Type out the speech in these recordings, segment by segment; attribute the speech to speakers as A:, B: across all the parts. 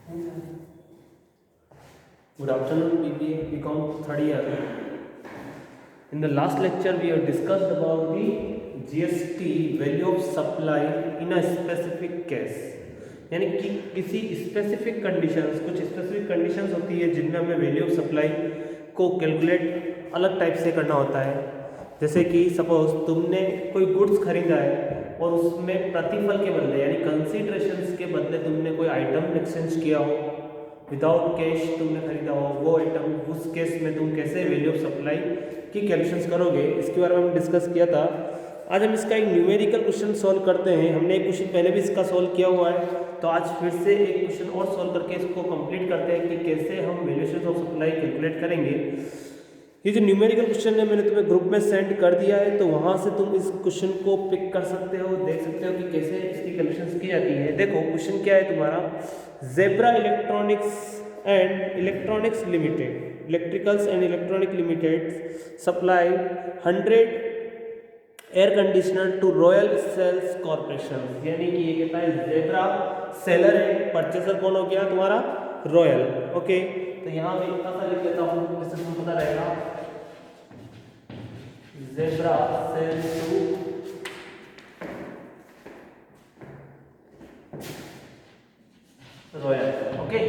A: Good afternoon, BBA BCom third year. In the last lecture, we have discussed about the GST value of supply in a specific case. यानी कि किसी specific conditions, कुछ specific conditions होती है जिनमें हमें value of supply को calculate अलग टाइप से करना होता है. जैसे कि सपोज तुमने कोई गुड्स खरीदा है और उसमें प्रतिफल के बदले यानी कंसीडरेशंस के बदले तुमने कोई आइटम एक्सचेंज किया हो, विदाउट कैश तुमने खरीदा हो वो आइटम, उस केस में तुम कैसे वैल्यू ऑफ सप्लाई की कैलकुलेशंस करोगे, इसके बारे में हम डिस्कस किया था. आज हम इसका एक न्यूमेरिकल क्वेश्चन सॉल्व करते हैं. हमने एक क्वेश्चन पहले भी इसका सॉल्व किया हुआ है, तो आज फिर से एक क्वेश्चन और सॉल्व करके इसको कंप्लीट करते हैं कि कैसे हम वैल्यूएशन ऑफ सप्लाई कैलकुलेट करेंगे. ये जो न्यूमेरिकल क्वेश्चन है मैंने तुम्हें ग्रुप में सेंड कर दिया है, तो वहाँ से तुम इस क्वेश्चन को पिक कर सकते हो, देख सकते हो कि कैसे इसकी कैलकुलेशंस की जाती है. देखो क्वेश्चन क्या है तुम्हारा, zebra electronics limited, electricals and electronic limited supply 100 air conditioner to royal sales corporation. यानी कि ये कहता है जेब्रा सेलर है, परचेसर कौन हो गया तुम्हारा, रॉयल. ओके, तो यहाँ मैं इतना सा लिख लेता हूँ जिससे तुम्हें पता रहेगा, Zebra sells to Royal. Okay,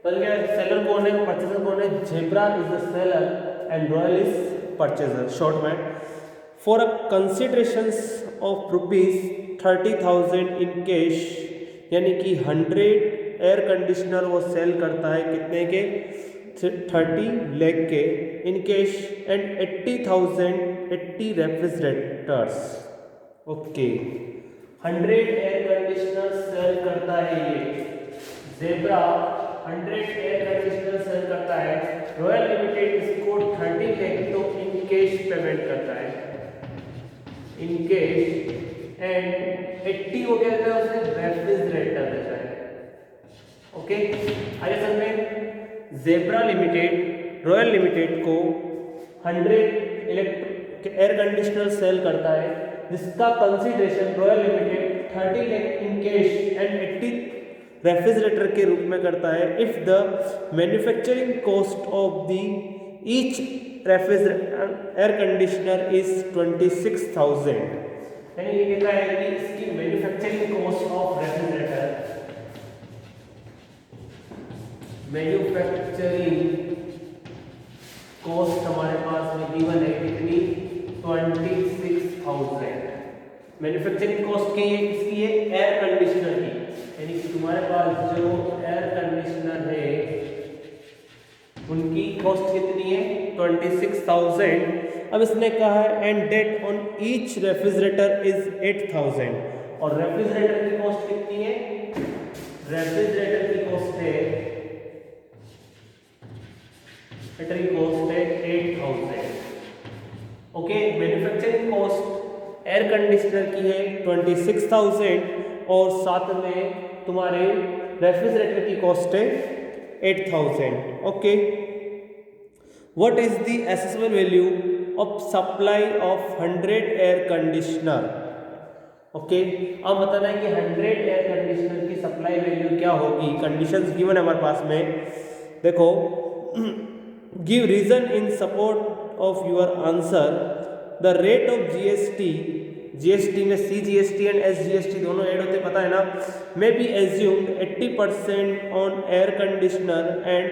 A: पर क्या सेलर कौन है, परचेसर कौन है, Zebra is the seller and Royal is purchaser. Short में for a considerations of ₹30,000 in cash, यानी कि 100 एयर कंडीशनर वो सेल करता है कितने के, 30 लाख के in cash, and 80 refrigerators. Okay, 100 air conditioner sale करता है ये जेब्रा, 100 एयर कंडीशनर सेल करता है. रॉयल लिमिटेड इसको 30 लाख तो इन कैश पेमेंट करता है, इन कैश, एंड 80 वो क्या देता है उसे, रेफ्रिजरेटर देता है. ओके, आगे समझ में, जेब्रा लिमिटेड रॉयल लिमिटेड को 100 एयर कंडीशनर सेल करता है जिसका consideration royal limited 30 lakh in cash and 80 refrigerator के रूप में करता है. If the manufacturing cost of the each air conditioner is 26,000. यानी ये कहता है कि इसकी manufacturing cost of refrigerator, manufacturing cost हमारे पास में गिवन है कितनी, 26,000. मैन्युफैक्चरिंग कॉस्ट की है किसकी है, एयर कंडीशनर की. यानी कि तुम्हारे पास जो एयर कंडीशनर है उनकी कॉस्ट कितनी है, 26,000. अब इसने कहा है and date on each refrigerator is 8,000. और रेफ्रिजरेटर की कॉस्ट कितनी है, रेफ्रिजरेटर की कॉस्ट है 8,000. Okay, manufacturing cost air conditioner की है 26,000 और साथ में तुम्हारे रेफ्रिजरेटर की कॉस्ट है 8,000. Okay, what is the assessable value of supply of 100 air conditioner. Okay, अब बताना है कि 100 एयर कंडीशनर की सप्लाई वैल्यू क्या होगी. कंडीशंस गिवन है हमारे पास में. देखो, give reason in support of your answer. The rate of GST में CGST एंड SGST दोनों ऐड होते पता है ना, may be assumed 80% on air conditioner and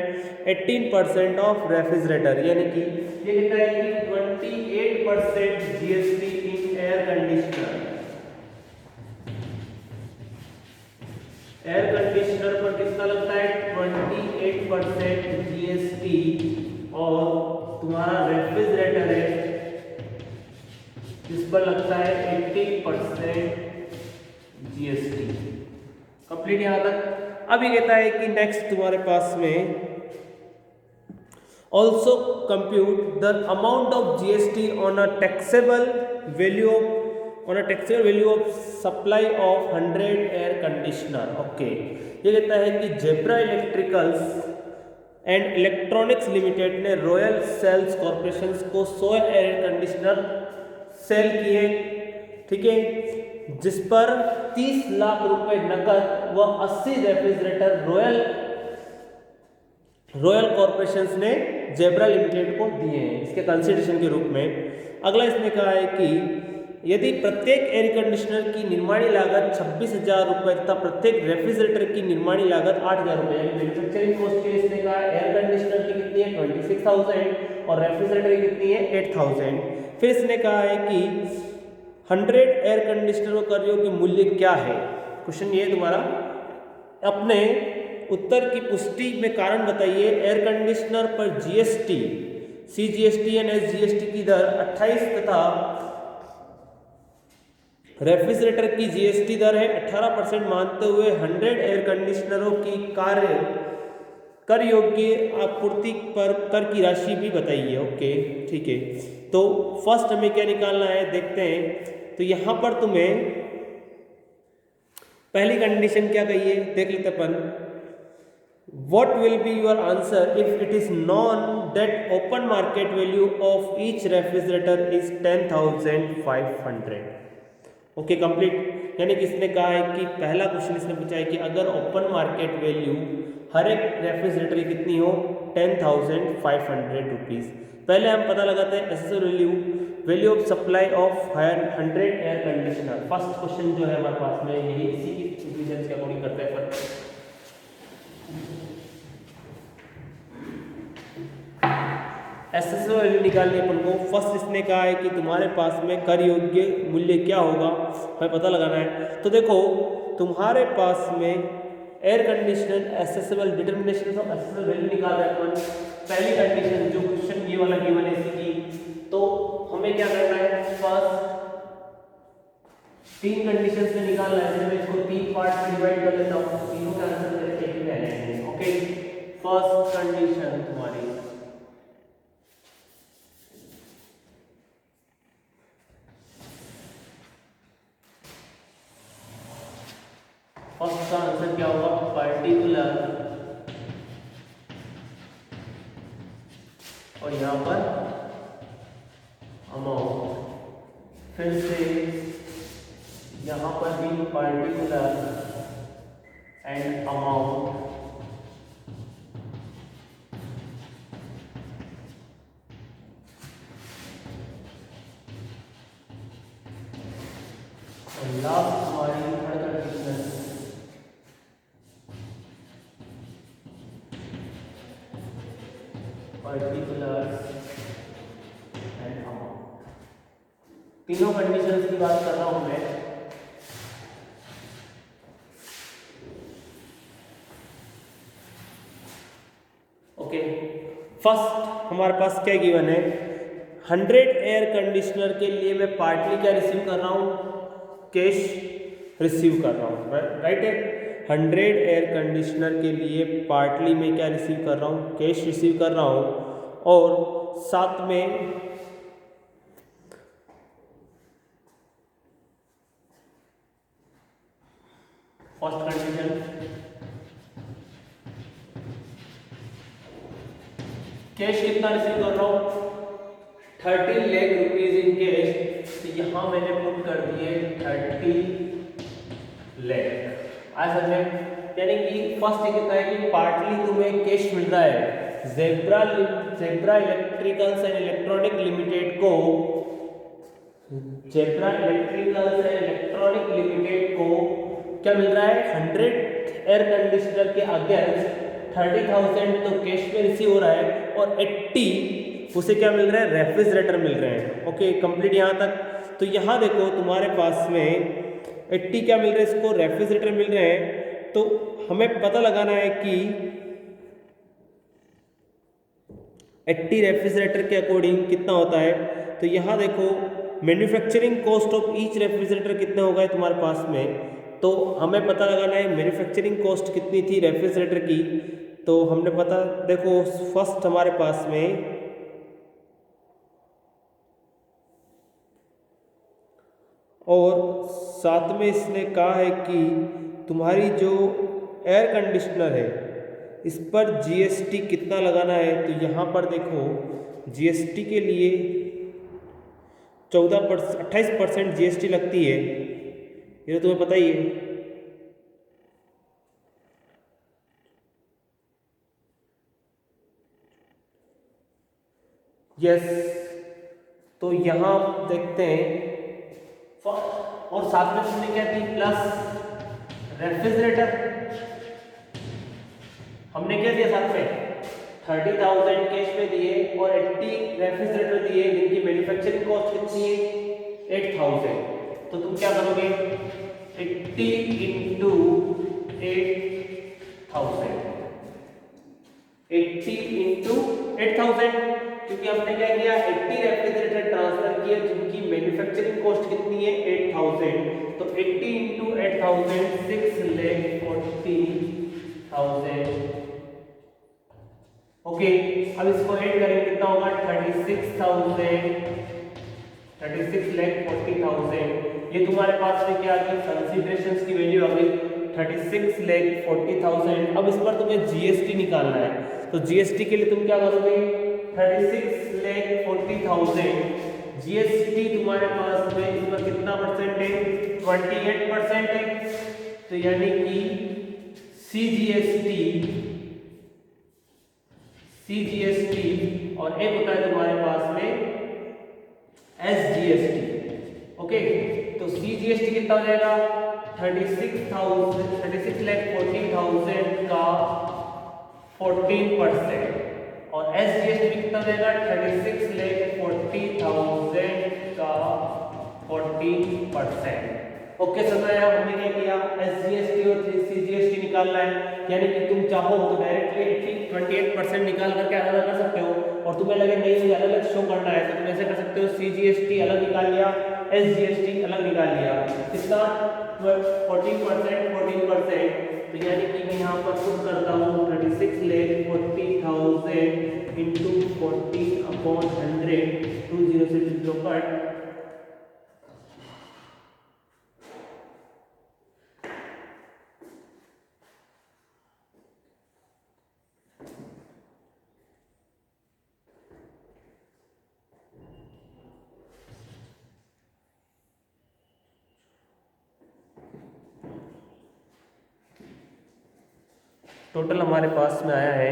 A: 18% of refrigerator. यानी कि ये कहता है कि 28% GST in air conditioner. Air conditioner पर कितना लगता है, 28% GST, और तुम्हारा रेफ्रिजरेटर है जिस पर लगता है 80% GST. कंप्लीट यहां तक. अब ये कहता है कि नेक्स्ट तुम्हारे पास में also compute the amount of GST on a taxable value of supply of 100 air conditioner. Okay, ये कहता है कि zebra electricals and electronics limited ने रॉयल सेल्स कॉर्पोरेशन को 100 एयर कंडीशनर सेल किए. ठीक है, जिस पर 30 लाख रुपए नकद व 80 रेफ्रिजरेटर रॉयल कॉर्पोरेशन ने जेब्रा लिमिटेड को दिए हैं इसके कंसिडरेशन के रूप में। अगला इसने कहा है कि यदि प्रत्येक एयर कंडीशनर की निर्माणी लागत 26,000 रुपये तथा प्रत्येक रेफ्रिजरेटर की निर्माणी लागत 8,000 रुपये, यानी मैन्युफैक्चरिंग कॉस्ट के लिए इसने कहा एयर कंडीशनर की कितनी है 26,000 और रेफ्रिजरेटर की कितनी है 8,000। फिर इसने कहा है कि 100 एयर कंडीशनरों का योग्य मूल्य क्या है। क्वेश्चन ये तुम्हारा, अपने उत्तर की पुष्टि में कारण बताइए। एयर कंडीशनर पर जीएसटी, सीजीएसटी एंड एसजीएसटी की दर 28 तथा रेफ्रिजरेटर की जीएसटी दर है 18% मानते हुए 100 एयर कंडीशनरों की कर योग्य आपूर्ति पर कर की राशि भी बताइए। ओके ठीक है, तो फर्स्ट हमें क्या निकालना है देखते हैं। तो यहां पर तुम्हें पहली कंडीशन क्या कही है देख लेते अपन। What will be your answer if it is known that open market value of each refrigerator is 10,500? Okay complete. यानी कि इसने कहा है कि पहला क्वेश्चन इसने पूछा है कि अगर ओपन मार्केट वैल्यू हर एक रेफ्रिजरेटर की कितनी हो 10,500 रुपीज़। पहले हम पता लगाते हैं accessory value of supply of 100 air conditioner. First question जो है हमारे पास में यही इसी की डिफिनेशन के अकॉर्डिंग करते हैं अपन। एसेसरी वैल्यू निकालनी अपन को। फर्स्ट इसने कहा है कि तुम्हारे पास में कर योग्य मूल्य क्या होगा हमें पता लगाना है। तो देखो तुम्हारे पास में air conditioner accessible determination of accessory value निकाल रहे हैं अपन। पहली कंडीशन जो क्वेश्चन ये वाला गिवन है इसकी, तो हमें क्या करना है फर्स्ट 3 कंडीशन से निकालना है। मैं इसको 3 पार्ट में डिवाइड कर लेता हूं, तीनों का आंसर मेरे एक में आएंगे। ओके फर्स्ट कंडीशन तुम्हारी फर्स्ट का आंसर क्या होगा पर्टिकुलर और यहां पर अमाउंट। फिर से यहां पर भी पर्टिकुलर एंड अमाउंट। लास्ट हमारी third condition particular and amount. तीनों कंडीशंस की बात कर रहा हूं मैं। ओके फर्स्ट हमारे पास क्या गिवन है 100 एयर कंडीशनर के लिए मैं पार्टली क्या रिसीव कर रहा हूं कैश रिसीव कर रहा हूं, राइट है। 100 एयर कंडीशनर के लिए पार्टली मैं क्या रिसीव कर रहा हूँ कैश रिसीव कर रहा हूँ और साथ में फर्स्ट कंडीशन कैश कितना रिसीव कर रहा हूँ 30 लाख रुपीज इन कैश। तो यहां मैंने पुट कर दिए 30 लाख। आज समझे यानी कि फर्स्ट कितना है कि पार्टली तुम्हें कैश मिल रहा है Zebra electricals and electronic limited को, Zebra electricals and electronic limited को क्या मिल रहा है 100 एयर कंडीशनर के अगेंस्ट 30,000 तो कैश में रिसीव हो रहा है और 80 उसे क्या मिल रहा है रेफ्रिजरेटर मिल रहे हैं। ओके कंप्लीट यहाँ तक। तो यहाँ देखो तुम्हारे पास में 80 क्या मिल रहा है इसको रेफ्रिजरेटर मिल रहे हैं। तो हमें पता लगाना है कि 80 रेफ्रिजरेटर के अकॉर्डिंग कितना होता है। तो यहाँ देखो manufacturing cost of each refrigerator कितना होगा है तुम्हारे पास में। तो हमें पता लगाना है मैन्युफैक्चरिंग कॉस्ट कितनी थी रेफ्रिजरेटर की। तो हमने पता देखो फर्स्ट हमारे पास में और साथ में इसने कहा है कि तुम्हारी जो एयर कंडीशनर है इस पर जीएसटी कितना लगाना है। तो यहाँ पर देखो जीएसटी के लिए 28% जीएसटी लगती है। ये तो तुम्हें पता ही है। यस, तो यहाँ देखते हैं और साथ में तुमने क्या दी प्लस रेफ्रिजरेटर, हमने क्या दिया साथ में 30,000 कैश में दिए और 80 रेफ्रिजरेटर दिए जिनकी मैन्युफैक्चरिंग कॉस्ट कितनी है 8,000। तो तुम क्या करोगे 80 इंटू 8,000, 80 इंटू 8,000, क्योंकि हमने क्या किया 80 रेफ्रिजरेटर ट्रांसफर किए जिनकी मैन्युफैक्चरिंग कॉस्ट कितनी है 8,000। तो 80 इंटू 8,000 6,40,000। ओके, अब इसको ऐड करेंगे कितना होगा 36,40,000। ये तुम्हारे पास में क्या आ गई कंसीडरेशंस की वैल्यू आ गई 36,40,000। अब इस पर तुम्हें जीएसटी निकालना है, तो जीएसटी के लिए तुम क्या करोगे 36,40,000 जीएसटी तुम्हारे पास में इस पर कितना परसेंट है 28% है। तो यानी कि सीजीएसटी और एक होता है तुम्हारे पास में एसजीएसटी। ओके, तो सीजीएसटी कितना हो जाएगा 36,40,000 का 14% और एसजीएसटी कितना हो जाएगा 36,40,000 का 14%। ओके, समझ आया। हमने क्या किया एसजीएसटी और सीजीएसटी निकालना है, यानी कि तुम चाहो तो डायरेक्टली 28% निकाल करके अलग कर सकते हो, और तुम्हें लगे नहीं मुझे अलग अलग शो करना है तो तुम ऐसे कर सकते हो सीजीएसटी अलग निकाल लिया, एसजीएसटी अलग निकाल लिया, कितना 14%। तो यानी कि मैं यहाँ पर पुट करता हूँ 36,40,000 इंटू 40/100, 20 से 0 कट, टोटल हमारे पास में आया है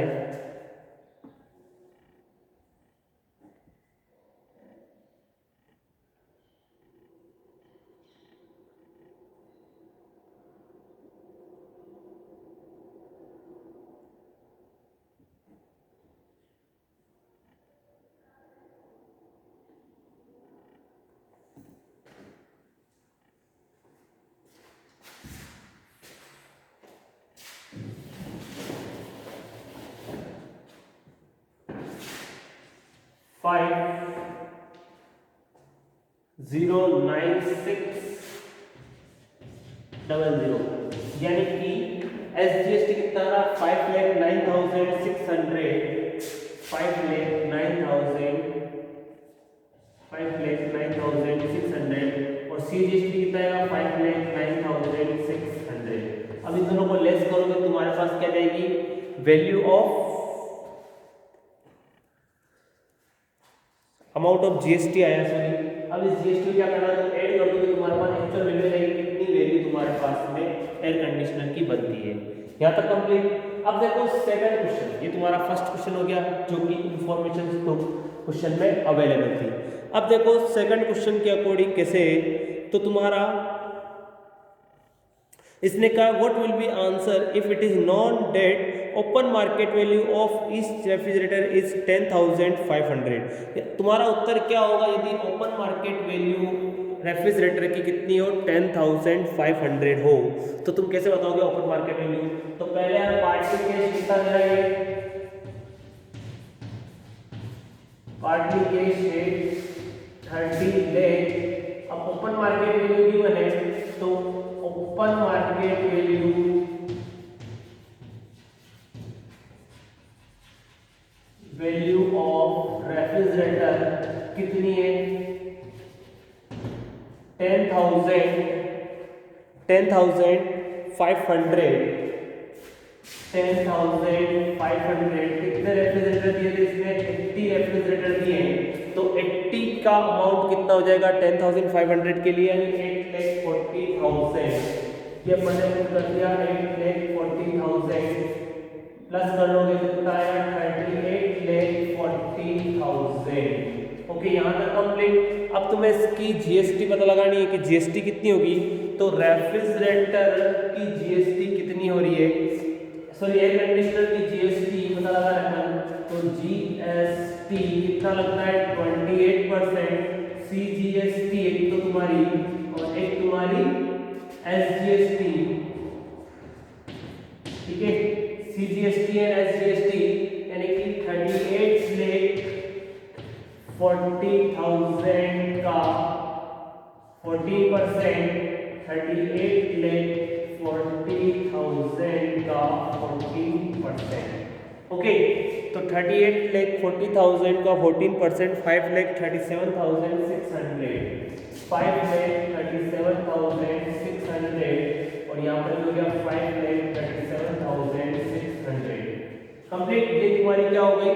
A: 5,096,00, यानी कि एसजीएसटी कितना रहा 5,09,600, 5,09,600 और सीजीएसटी कितना आएगा 5,09,600। अब इन दोनों को लेस करोगे तुम्हारे पास क्या जाएगी value of amount of GST आया, सॉरी। अब इस जीएसटी क्या करना है, तो ऐड कर दोगे तुम्हारे पास एक्चुअल वैल्यू आएगी, कितनी वैल्यू तुम्हारे पास में एयर कंडीशनर की बनती है। यहाँ तक कंप्लीट। अब देखो सेकंड क्वेश्चन, ये तुम्हारा फर्स्ट क्वेश्चन हो गया जो कि इंफॉर्मेशन तो क्वेश्चन में अवेलेबल थी। अब देखो सेकंड क्वेश्चन के अकॉर्डिंग कैसे है, तो तुम्हारा इसने कहा what will be answer if it is non debt open market value of each refrigerator is 10,500। तुम्हारा उत्तर क्या होगा यदि ओपन मार्केट वैल्यू रेफ्रिजरेटर की कितनी हो 10,500 हो, तो तुम कैसे बताओगे ओपन मार्केट वैल्यू। तो पहले हम पार्टली कैश कितना दे रहा है, पार्टली कैश है 30 लाख। अब ओपन मार्केट वैल्यू गिवन है, तो open market value of refrigerator कितनी है 10,500। 10,500 कितने रेफ्रिजरेटर दिए थे इसमें 80 रेफ्रिजरेटर दिए हैं, तो 80 का अमाउंट कितना हो जाएगा 10,500 के लिए, यानी 8,40,000, ये मैंने कर दिया 8,40,000 प्लस कर लोगे तो कितना आएगा 38,40,000। ओके, यहाँ तक कंप्लीट। अब तुम्हें इसकी जीएसटी पता लगानी है कि जीएसटी कितनी होगी। तो रेफ्रिजरेटर की जीएसटी कितनी हो रही है, सॉरी एयर कंडीशनर की जीएसटी पता लगा रखना। तो जीएसटी कितना लगता है 28%, सीजीएसटी एक तो तुम्हारी और एक तुम्हारी एसजीएसटी, ठीक है, सीजीएसटी एंड एसजीएसटी यानी कि 38,40,000 का 40%, 38,40,000 का 14%। ओके, तो 38,40,000 का 14% 5,37,600, 5,37,600 और यहाँ पर हो गया 5,37,600 कंप्लीट। ये तुम्हारी क्या हो गई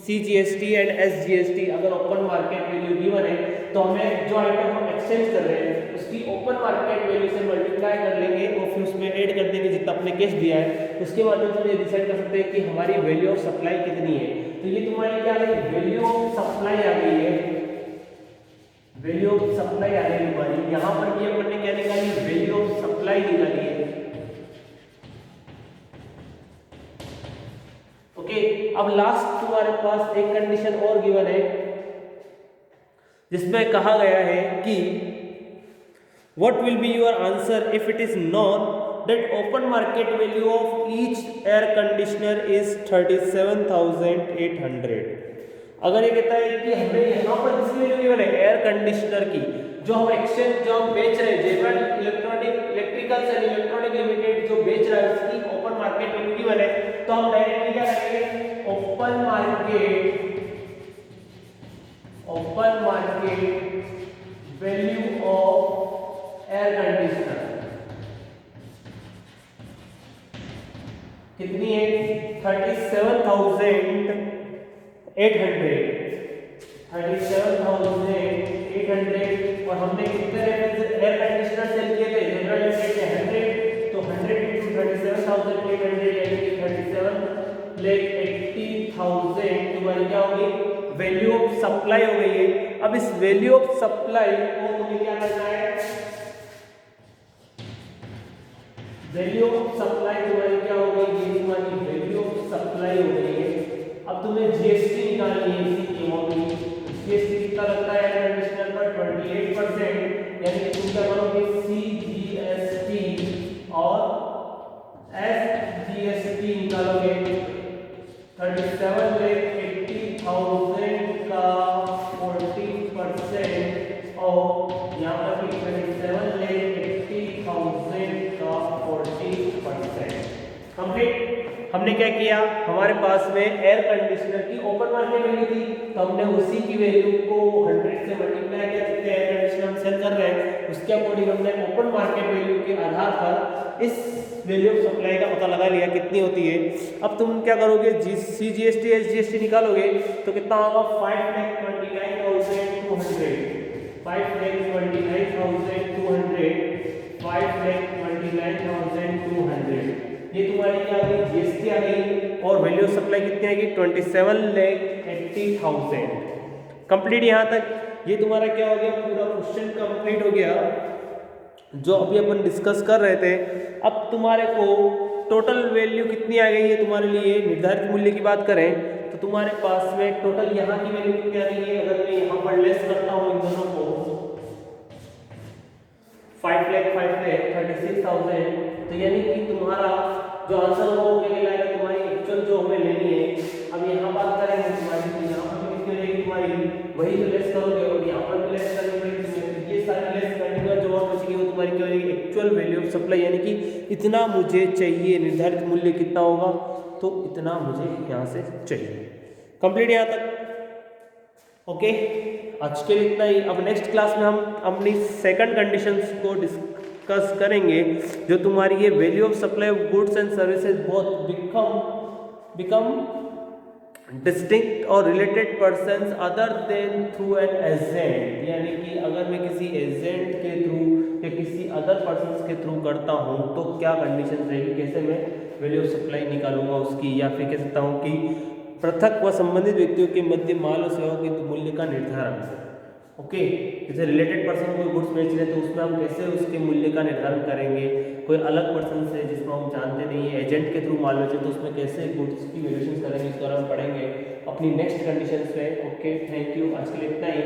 A: CGST एंड SGST। अगर ओपन मार्केट वैल्यू गिवन है तो हमें जो आइटम हम एक्सचेंज कर रहे हैं उसकी ओपन मार्केट वैल्यू से मल्टीप्लाई कर लेंगे और फिर उसमें ऐड कर देंगे जितना अपने कैश दिया है। उसके बाद में ये डिसाइड कर सकते हैं कि हमारी वैल्यू ऑफ सप्लाई कितनी है। तो ये तुम्हारी क्या है, वैल्यू ऑफ सप्लाई आ गई है, वैल्यू ऑफ सप्लाई आ गई तुम्हारी। यहाँ पर भी अपन ने क्या निकाली, वैल्यू ऑफ सप्लाई निकाली है। ओके, अब लास्ट तुम्हारे पास एक कंडीशन और गिवन है जिसमें कहा गया है कि what will be your answer if it is non that open market value of each air conditioner is 37,800। अगर ये कहता है कि हमें यहाँ पर किसकी वैल्यू गिवन है, एयर कंडीशनर की, जो हम एक्सचेंज जो हम बेच रहे हैं जेबल इलेक्ट्रिकल्स एंड इलेक्ट्रॉनिक लिमिटेड जो बेच रहा है उसकी ओपन मार्केट वैल्यू गिवन है। तो हम डायरेक्टली क्या करेंगे, open market value of air conditioner कितनी है 37,800 और हमने कितने एयर कंडीशनर सेल किए थे, जनरल लिमिटेड के 100, तो 100 into 37,800 यानी कि 37,80,000 तुम्हारी क्या होगी, वैल्यू ऑफ सप्लाई हो गई है। अब इस वैल्यू ऑफ सप्लाई को तुम्हें क्या करना है, वैल्यू ऑफ सप्लाई तुम्हारी क्या हो गई, ये तुम्हारी वैल्यू ऑफ सप्लाई हो गई है। अब तुम्हें जीएसटी निकालनी है इसी की होगी। जीएसटी कितना लगता है एयर कंडीशनर पर 28%, यानी कि तुम क्या करोगे सीजीएसटी और एसजीएसटी निकालोगे। 37,80,000 का 40% और यहाँ पर भी 37,80,000 का 40%। कंप्लीट। हमने क्या किया, हमारे पास में एयर कंडीशनर की ओपन मार्केट वैल्यू थी तो हमने उसी की वैल्यू को 100 से मल्टीप्लाई किया, जितने एयर कंडीशनर हम सेल कर रहे हैं उसके अकॉर्डिंग हमने ओपन मार्केट वैल्यू के आधार पर इस वैल्यू ऑफ सप्लाई का पता लगा लिया कितनी होती है। अब तुम क्या करोगे, CGST SGST निकालोगे तो कितना होगा 5,29,200, 5,29,200, 5,29,200 ये तुम्हारी क्या आ गई, जीएसटी आ गई और वैल्यू ऑफ सप्लाई कितनी आएगी 27,80,000। कंप्लीट। यहाँ तक ये तुम्हारा क्या हो गया, पूरा क्वेश्चन कंप्लीट हो गया जो अभी अपन डिस्कस कर रहे थे। अब तुम्हारे को टोटल वैल्यू कितनी आ गई है तुम्हारे लिए, निर्धारित मूल्य की बात करें तो तुम्हारे पास में टोटल यहाँ की वैल्यू कितनी आ गई है। अगर मैं यहाँ पर लेस करता हूँ इन दोनों को 5,36,000 तो यानी कि तुम्हारा जो आंसर होगा वो क्या कहलाएगा, तुम्हारी एक्चुअल जो हमें लेनी है। अब यहाँ बात करेंगे तुम्हारी, तो यहाँ पर कितनी रहेगी तुम्हारी, वही जो लेस करोगे और यहाँ पर भी लेस करनी पड़ेगी तुम्हें, ये सारी लेस करने का जो बचेगी वो तुम्हारी क्या होगी, एक्चुअल वैल्यू ऑफ सप्लाई, यानी कि इतना मुझे चाहिए, निर्धारित मूल्य कितना होगा तो इतना मुझे यहाँ से चाहिए। कंप्लीट यहाँ तक। ओके, आज के लिए इतना ही। अब नेक्स्ट क्लास में हम अपनी सेकंड कंडीशंस को डिस्कस करेंगे जो तुम्हारी ये value of supply of goods and services both become distinct और related persons other than through an agent, यानी कि अगर मैं किसी एजेंट के थ्रू या किसी अदर पर्सन के थ्रू करता हूँ तो क्या कंडीशन रहेगी, कैसे मैं वैल्यू ऑफ सप्लाई निकालूंगा उसकी, या फिर कह सकता हूँ कि पृथक व संबंधित व्यक्तियों के मध्य माल और सेवाओं के मूल्य का निर्धारण। ओके, जैसे रिलेटेड पर्सन कोई गुड्स बेच रहे हैं तो उसमें हम कैसे उसके मूल्य का निर्धारण करेंगे, कोई अलग पर्सन से जिसको हम जानते नहीं है एजेंट के थ्रू माल बेचे तो उसमें कैसे गुड्स की वैल्यूएशन करेंगे, इसको हम पढ़ेंगे अपनी नेक्स्ट कंडीशन पे। ओके, थैंक यू, आज के लिए इतना ही।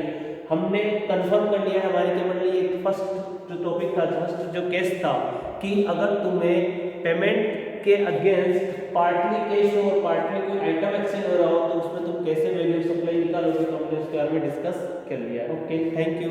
A: हमने कंफर्म कर लिया है हमारे केवल ये फर्स्ट जो टॉपिक था, फर्स्ट जो केस था कि अगर तुम्हें पेमेंट के अगेंस्ट पार्टली कैश और पार्टली कोई आइटम एक्सचेंज हो रहा हो तो उसमें तुम कैसे वैल्यू सप्लाई निकालोगे, तो हमने उसके बारे में डिस्कस कर लिया। Okay, thank you.